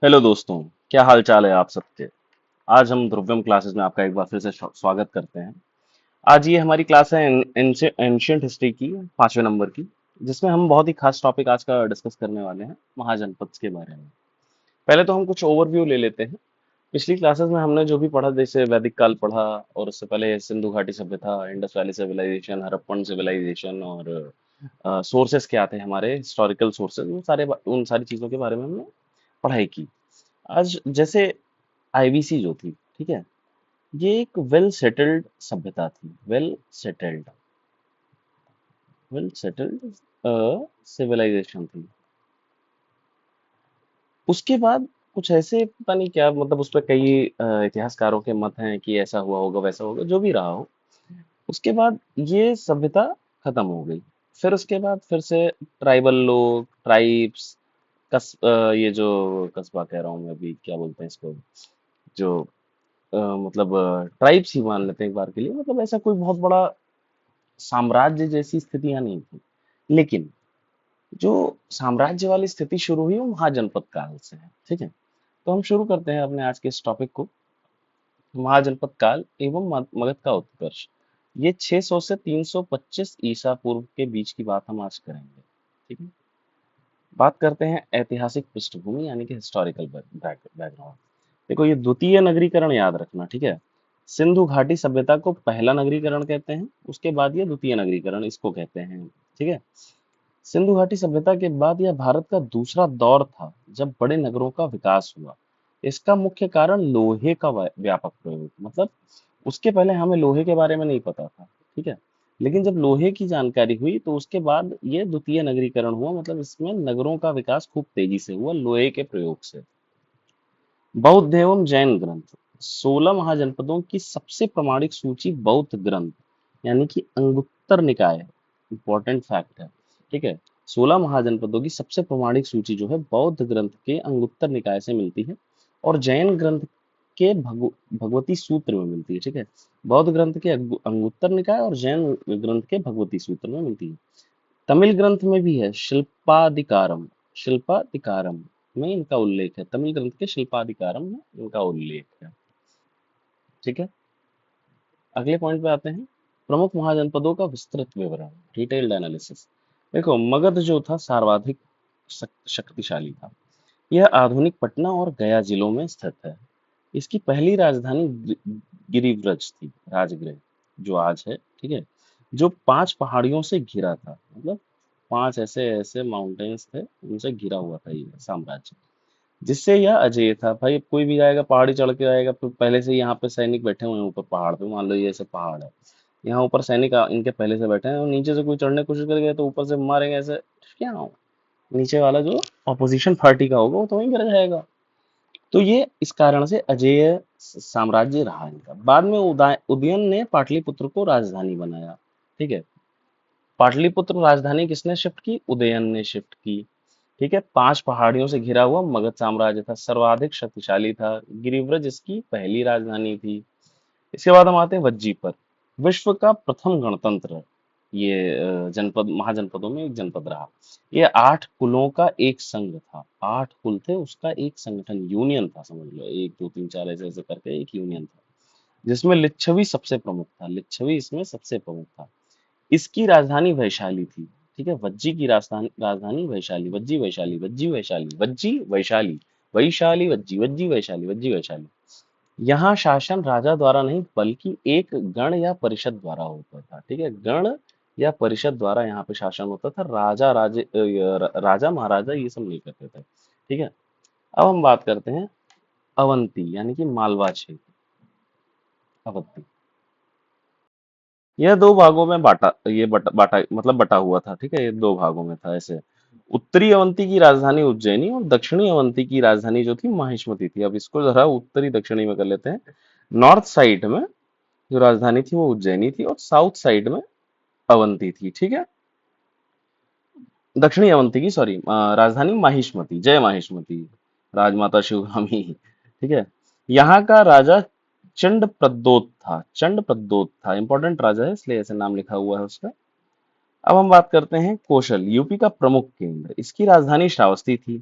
Hello दोस्तों। क्या हाल चाल है आप सबके। आज हम ध्रुवम क्लासेस में आपका एक बार फिर से स्वागत करते हैं। आज ये हमारी क्लास है एंशियंट हिस्ट्री की 5वें नंबर की, जिसमें हम बहुत ही खास टॉपिक आज का डिस्कस करने वाले हैं, महाजनपद के बारे में। पहले तो हम कुछ ओवरव्यू ले लेते हैं। पिछली क्लासेस में हमने जो भी पढ़ा, जैसे वैदिक काल पढ़ा, और उससे पहले सिंधु घाटी सभ्यता, Indus valley civilisation, Harappan civilisation, और सोर्सेस क्या थे हमारे हिस्टोरिकल सोर्सेज, उन सारी चीजों के बारे में हमने पढ़ाई की। आज जैसे आईबीसी जो थी, ठीक है, ये एक वेल सेटल्ड सभ्यता थी। वेल सेटल्ड सिविलाइजेशन थी। उसके बाद कुछ ऐसे, पता नहीं क्या, मतलब उस पर कई इतिहासकारों के मत हैं कि ऐसा हुआ होगा वैसा होगा, जो भी रहा हो। उसके बाद ये सभ्यता खत्म हो गई। फिर उसके बाद फिर से ट्राइबल लोग, ट्राइब्स, ये जो कस्बा कह रहा हूँ मैं अभी, क्या बोलते हैं इसको, जो मतलब ट्राइब्स ही मान लेते हैं एक बार के लिए, मतलब ऐसा कोई बहुत बड़ा साम्राज्य जैसी स्थितियां नहीं थी। लेकिन जो साम्राज्य वाली स्थिति शुरू हुई वो महाजनपद काल से है, ठीक है। तो हम शुरू करते हैं अपने आज के इस टॉपिक को, महाजनपद काल एवं मगध का उत्कर्ष। ये 600 से 325 ईसा पूर्व के बीच की बात हम आज करेंगे, ठीक है। बात करते हैं ऐतिहासिक पृष्ठभूमि यानी कि हिस्टोरिकल बैकग्राउंड। देखो, ये द्वितीय नगरीकरण याद रखना, ठीक है। सिंधु घाटी सभ्यता को पहला नगरीकरण कहते हैं, उसके बाद ये द्वितीय नगरीकरण इसको कहते हैं, ठीक है। सिंधु घाटी सभ्यता के बाद यह भारत का दूसरा दौर था जब बड़े नगरों का विकास हुआ। इसका मुख्य कारण लोहे का व्यापक प्रयोग, मतलब उसके पहले हमें लोहे के बारे में नहीं पता था, ठीक है। लेकिन जब लोहे की जानकारी हुई तो उसके बाद ये द्वितीय नगरीकरण हुआ, मतलब इसमें नगरों का विकास खूब तेजी से हुआ लोहे के प्रयोग से। बौद्ध एवं जैन ग्रंथ। 16 महाजनपदों की सबसे प्रामाणिक सूची बौद्ध ग्रंथ यानी कि अंगुत्तर निकाय, इंपॉर्टेंट फैक्ट है, ठीक है। 16 महाजनपदों की सबसे प्रामाणिक सूची जो है बौद्ध ग्रंथ के अंगुत्तर निकाय से मिलती है, और जैन ग्रंथ के भगवती सूत्र में मिलती है, ठीक है। बौद्ध ग्रंथ के अंगुत्तर निकाय और जैन ग्रंथ के भगवती सूत्र में मिलती है। तमिल ग्रंथ में भी है, शिल्पाधिकारम में इनका उल्लेख है। तमिल ग्रंथ के शिल्पाधिकारम में इनका उल्लेख है, ठीक है। अगले पॉइंट पे आते हैं, प्रमुख महाजनपदों का विस्तृत विवरण, डिटेल्ड एनालिसिस। देखो, मगध जो था सर्वाधिक शक्तिशाली था। यह आधुनिक पटना और गया जिलों में स्थित है। इसकी पहली राजधानी गिरिव्रज थी, राजगृह, जो आज है, ठीक है। जो 5 पहाड़ियों से घिरा था, मतलब 5 ऐसे ऐसे माउंटेन्स थे, उनसे घिरा हुआ था ये साम्राज्य, जिससे यह अजेय था। भाई कोई भी जाएगा पहाड़ी चढ़ के आएगा, फिर पहले से यहाँ पे सैनिक बैठे हुए हैं ऊपर पहाड़ पे, मान लो ये ऐसे पहाड़ है, यहाँ ऊपर सैनिक इनके पहले से बैठे हैं, और नीचे से कोई चढ़ने की कोशिश करेगा तो ऊपर से मारेंगे ऐसे, क्या हो, नीचे वाला जो ऑपोजिशन पार्टी का होगा वो तो वहीं गिर जाएगा। तो ये इस कारण से अजेय साम्राज्य रहा इनका। बाद में उदयन ने पाटलिपुत्र को राजधानी बनाया, ठीक है। पाटलिपुत्र राजधानी किसने शिफ्ट की? उदयन ने शिफ्ट की, ठीक है। 5 पहाड़ियों से घिरा हुआ मगध साम्राज्य था, सर्वाधिक शक्तिशाली था। गिरिव्रज इसकी पहली राजधानी थी। इसके बाद हम आते हैं वज्जी पर। विश्व का प्रथम गणतंत्र, ये जनपद, महाजनपदों में एक जनपद रहा। ये 8 कुलों का एक संघ था। 8 कुल थे, उसका एक संगठन, यूनियन था, समझ लो, 1 2 3 4 ऐसे ऐसे करके एक यूनियन था, जिसमें लिच्छवी सबसे प्रमुख था। लिच्छवी इसमें सबसे प्रमुख था। इसकी राजधानी वैशाली थी, ठीक है। वज्जी की राजधानी राजधानी वैशाली, वज्जी वैशाली, वज्जी वैशाली, वज्जी वैशाली, वैशाली वज्जी, वज्जी वैशाली, वज्जी वैशाली। यहाँ शासन राजा द्वारा नहीं बल्कि एक गण या परिषद द्वारा होता था, ठीक है। गण या परिषद द्वारा यहाँ पे शासन होता था। राजा महाराजा ये सब नहीं करते थे, ठीक है। अब हम बात करते हैं अवंती यानी कि मालवा क्षेत्र, अवंती। यह दो भागों में बाटा मतलब बटा हुआ था, ठीक है। ये दो भागों में था ऐसे। उत्तरी अवंती की राजधानी उज्जैनी और दक्षिणी अवंती की राजधानी जो थी माहिष्मती थी। अब इसको जरा उत्तरी दक्षिणी में कर लेते हैं। नॉर्थ साइड में जो राजधानी थी वो उज्जैनी थी, और साउथ साइड में अवंती थी, ठीक है। दक्षिणी अवंती की, सॉरी, राजधानी माहिष्मती, जय माहिष्मती, राजमाता शिवगामी, ठीक है। यहाँ का राजा चंड प्रद्योत था। चंड प्रद्योत था, इंपॉर्टेंट राजा है इसलिए ऐसे नाम लिखा हुआ है उसका। अब हम बात करते हैं कौशल, यूपी का प्रमुख केंद्र। इसकी राजधानी श्रावस्ती थी।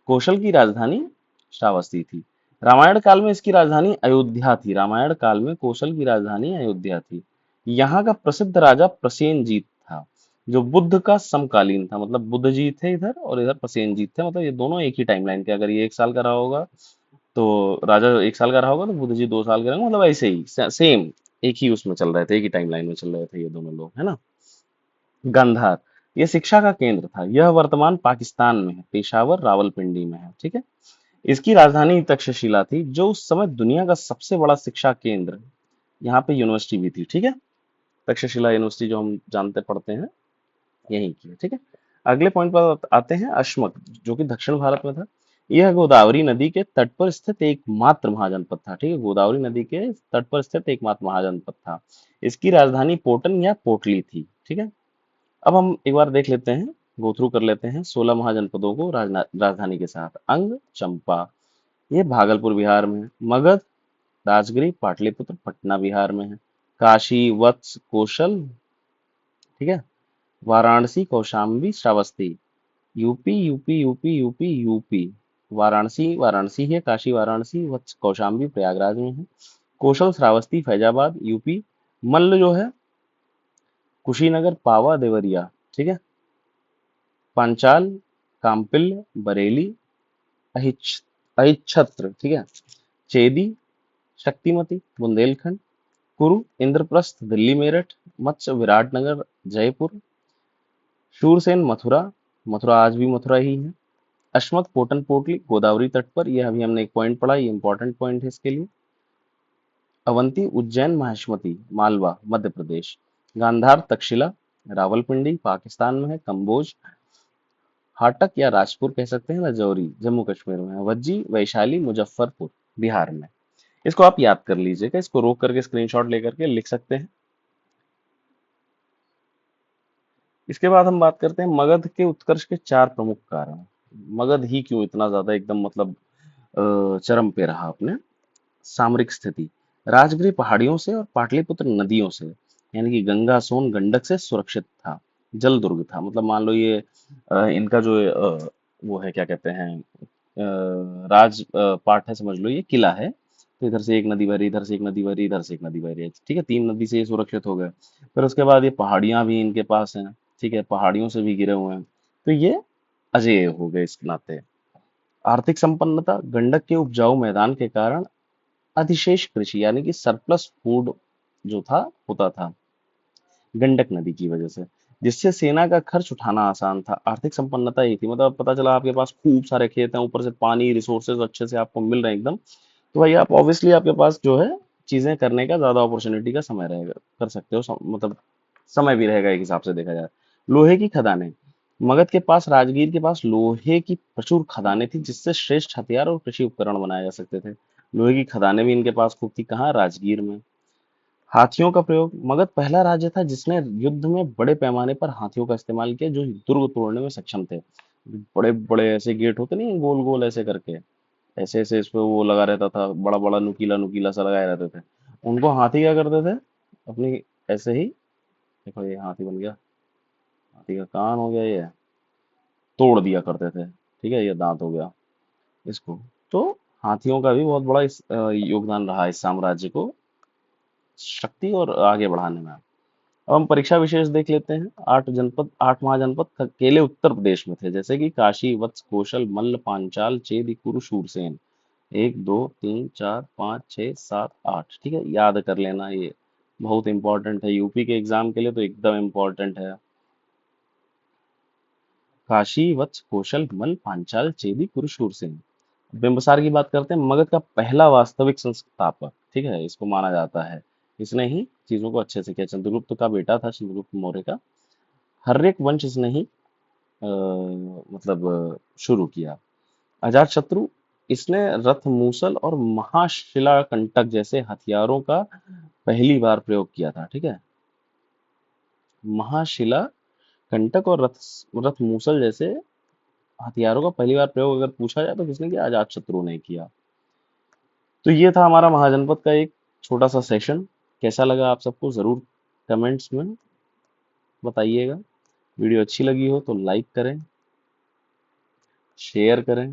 कौशल की राजधानी श्रावस्ती थी। रामायण काल में इसकी राजधानी अयोध्या थी। रामायण काल में कौशल की राजधानी अयोध्या थी। यहाँ का प्रसिद्ध राजा प्रसेनजीत था, जो बुद्ध का समकालीन था। मतलब बुद्ध जी थे इधर और इधर प्रसेनजीत थे, मतलब ये दोनों एक ही टाइमलाइन के। अगर ये 1 साल का रहा होगा तो राजा 1 साल का रहा होगा तो बुद्ध जी 2 साल के रहेंगे, मतलब ऐसे ही सेम एक ही उसमें चल रहे थे, एक ही टाइमलाइन में चल रहे थे ये दोनों लोग, है ना। गांधार, ये शिक्षा का केंद्र था। यह वर्तमान पाकिस्तान में है। पेशावर रावलपिंडी में है, ठीक है। इसकी राजधानी तक्षशिला थी, जो उस समय दुनिया का सबसे बड़ा शिक्षा केंद्र। यहाँ पे यूनिवर्सिटी भी थी, ठीक है। तक्षशिला यूनिवर्सिटी जो हम जानते पढ़ते हैं यहीं की है, ठीक है। अगले पॉइंट पर आते हैं। अश्मक, जो कि दक्षिण भारत में था। यह गोदावरी नदी के तट पर स्थित एकमात्र महाजनपद था, ठीक है। गोदावरी नदी के तट पर स्थित एकमात्र महाजनपद था। इसकी राजधानी पोटन या पोटली थी, ठीक है। अब हम एक बार देख लेते हैं, गो थ्रू कर लेते हैं 16 महाजनपदों को राजधानी के साथ। अंग, चंपा, ये भागलपुर बिहार में है। मगध, राजगिरी, पाटलिपुत्र, पटना बिहार में है। काशी, वत्स, कौशल, ठीक है। Varanasi, Kaushambi, Shravasti, UP UP UP UP UP. Varanasi Varanasi है, काशी वाराणसी, वत्स कौशाम्बी प्रयागराज में है। कौशल, श्रावस्ती, फैजाबाद, यूपी। मल्ल जो है कुशीनगर, पावा, देवरिया, ठीक है। पांचाल, काम्पिल्य, बरेली, अहिच्छत्र, ठीक है। चेदी, शक्तिमती, बुंदेलखंड। कुरु, इंद्रप्रस्थ, दिल्ली, मेरठ। मत्स्य, विराटनगर, जयपुर। शूरसेन, मथुरा, मथुरा आज भी मथुरा ही है। अश्मक, पोटन पोटली, गोदावरी तट पर। यह अभी हमने एक पॉइंट पढ़ा, ये इंपॉर्टेंट पॉइंट है इसके लिए। अवंती, उज्जैन, माहिष्मती, मालवा, मध्य प्रदेश। गांधार, तक्षशिला, रावलपिंडी, पाकिस्तान में है। कंबोज, हाटक या राजपुर कह सकते हैं, राजौरी, जम्मू कश्मीर में है। वज्जी, वैशाली, मुजफ्फरपुर, बिहार में। इसको आप याद कर लीजिएगा, इसको रोक करके स्क्रीनशॉट लेकर के लिख सकते हैं। इसके बाद हम बात करते हैं मगध के उत्कर्ष के 4 प्रमुख कारण। मगध ही क्यों इतना ज्यादा एकदम मतलब चरम पे रहा अपने सामरिक स्थिति। राजगिरी पहाड़ियों से और पाटलिपुत्र नदियों से, यानी कि गंगा, सोन, गंडक से सुरक्षित था। जल दुर्ग था, मतलब मान लो ये इनका जो वो है क्या कहते हैं राज पाठ है, समझ लो ये किला है। तो इधर से एक नदी बह रही, इधर से एक नदी बह रही, इधर से एक नदी बह रही है, ठीक है। 3 नदी से ये सुरक्षित हो गए। फिर उसके बाद ये पहाड़ियां भी इनके पास हैं, ठीक है। पहाड़ियों से भी घिरे हुए हैं, तो ये अजेय हो गए इस नाते। आर्थिक संपन्नता, गंडक के उपजाऊ मैदान के कारण अधिशेष कृषि, यानी कि सरप्लस फूड जो था होता था गंडक नदी की वजह से, जिससे सेना का खर्च उठाना आसान था। आर्थिक संपन्नता ये थी, मतलब पता चला आपके पास खूब सारे खेत हैं, ऊपर से पानी रिसोर्सेज अच्छे से आपको मिल रहे हैं एकदम, तो भाई आप ऑब्वियसली आपके पास जो है चीजें करने का ज्यादा अपॉर्चुनिटी का समय रहेगा, कर सकते हो मतलब समय भी रहेगा एक हिसाब से देखा जाए। लोहे की खदानें, मगध के पास, राजगीर के पास लोहे की प्रचुर खदानें थी, जिससे श्रेष्ठ हथियार और कृषि उपकरण बनाए जा सकते थे। लोहे की खदानें भी इनके पास खूब थी, कहाँ, राजगीर में। हाथियों का प्रयोग, मगध पहला राज्य था जिसने युद्ध में बड़े पैमाने पर हाथियों का इस्तेमाल किया, जो दुर्ग तोड़ने में सक्षम थे। बड़े बड़े ऐसे गेट होते नहीं, गोल गोल ऐसे करके, ऐसे ऐसे इस पे वो लगा रहता था, बड़ा बड़ा नुकीला नुकीला सा लगाए रहते थे। उनको हाथी क्या करते थे, अपनी ऐसे ही, देखो ये हाथी बन गया, हाथी का कान हो गया, ये तोड़ दिया करते थे, ठीक है। ये दांत हो गया इसको। तो हाथियों का भी बहुत बड़ा योगदान रहा इस साम्राज्य को शक्ति और आगे बढ़ाने में। अब हम परीक्षा विशेष देख लेते हैं। 8 जनपद, 8 महाजनपद अकेले उत्तर प्रदेश में थे, जैसे कि काशी, वत्स, कौशल, मल्ल, पांचाल, चेद, कुरु, शूरसेन। 1 2 3 4 5 6 7 8, ठीक है, याद कर लेना, ये बहुत इंपॉर्टेंट है यूपी के एग्जाम के लिए, तो एकदम इंपॉर्टेंट है। काशी, वत्स, कौशल, मल्ल, पांचाल, चेदी, कुरु, शूरसेन। बिंबिसार की बात करते हैं, मगध का पहला वास्तविक संस्थापक, ठीक है, इसको माना जाता है। इसने ही चीजों को अच्छे से किया। चंद्रगुप्त का बेटा था, चंद्रगुप्त मौर्य का। हर्यक वंश इसने ही मतलब शुरू किया। अजातशत्रु, इसने रथ मूसल और महाशिला कंटक जैसे हथियारों का पहली बार प्रयोग किया था, ठीक है। महाशिला कंटक और रथ रथ मूसल जैसे हथियारों का पहली बार प्रयोग अगर पूछा जाए तो किसने किया, अजातशत्रु ने किया। तो ये था हमारा महाजनपद का एक छोटा सा सेशन। कैसा लगा आप सबको जरूर कमेंट्स में बताइएगा। वीडियो अच्छी लगी हो तो लाइक करें, शेयर करें,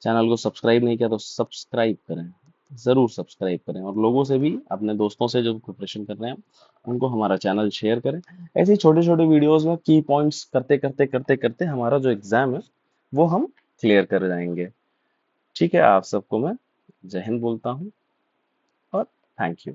चैनल को सब्सक्राइब नहीं किया तो सब्सक्राइब करें, ज़रूर सब्सक्राइब करें, और लोगों से भी, अपने दोस्तों से जो प्रिपरेशन कर रहे हैं उनको हमारा चैनल शेयर करें। ऐसे ही छोटे छोटे वीडियोस में की पॉइंट्स करते करते करते करते हमारा जो एग्ज़ाम है वो हम क्लियर कर जाएंगे। ठीक है, आप सबको मैं जय हिंद बोलता हूँ और थैंक यू।